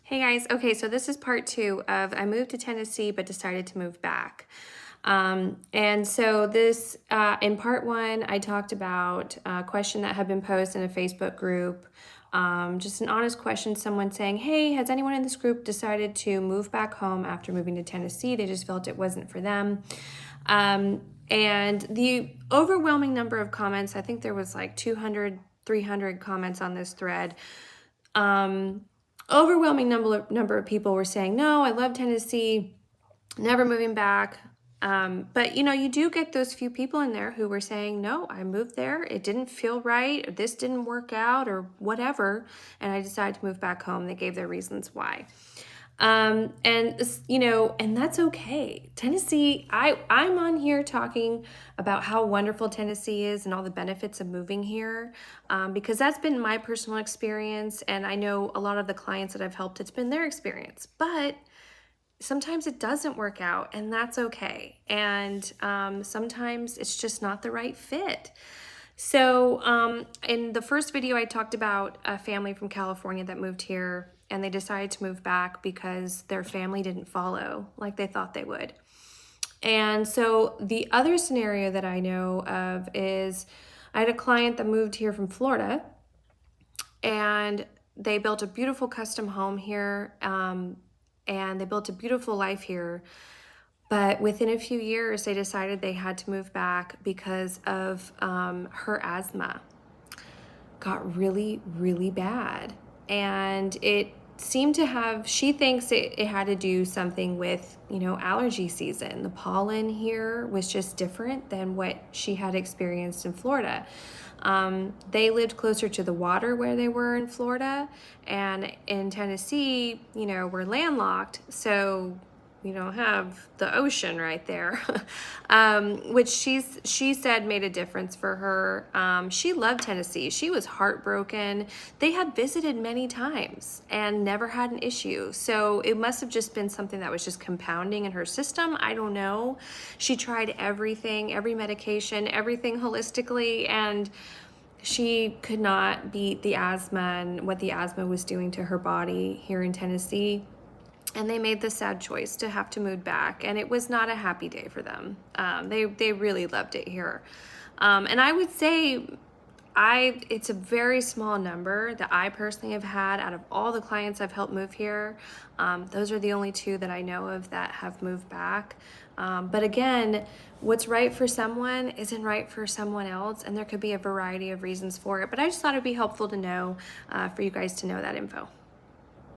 Hey guys, okay, so this is part two of I moved to Tennessee but decided to move back. And so this, in part one, I talked about a question that had been posed in a Facebook group. Just an honest question, someone saying, hey, has anyone in this group decided to move back home after moving to Tennessee? They just felt it wasn't for them. And the overwhelming number of comments, I think there was like 200, 300 comments on this thread. Overwhelming number of people were saying, no, I love Tennessee, never moving back. But you do get those few people in there who were saying, no, I moved there, it didn't feel right, or this didn't work out, or whatever, and I decided to move back home. They gave their reasons why. And that's okay. Tennessee, I'm on here talking about how wonderful Tennessee is and all the benefits of moving here, because that's been my personal experience, and I know a lot of the clients that I've helped, it's been their experience. But sometimes it doesn't work out, and that's okay. And sometimes it's just not the right fit. So in the first video, I talked about a family from California that moved here, and they decided to move back because their family didn't follow like they thought they would. And so the other scenario that I know of is I had a client that moved here from Florida, and they built a beautiful custom home here, and they built a beautiful life here. But within a few years, they decided they had to move back because of her asthma got really, really bad. And it seemed to have, she thinks it had to do something with, allergy season. The pollen here was just different than what she had experienced in Florida. They lived closer to the water where they were in Florida, and in Tennessee, we're landlocked. So we don't have the ocean right there, which she said made a difference for her. She loved Tennessee. She was heartbroken. They had visited many times and never had an issue. So it must have just been something that was just compounding in her system. I don't know. She tried everything, every medication, everything holistically, and she could not beat the asthma and what the asthma was doing to her body here in Tennessee. And they made the sad choice to have to move back, and it was not a happy day for them. They really loved it here, and I would say it's a very small number that I personally have had out of all the clients I've helped move here. Those are the only two that I know of that have moved back. But again, what's right for someone isn't right for someone else, and there could be a variety of reasons for it. But I just thought it'd be helpful to know, for you guys to know that info.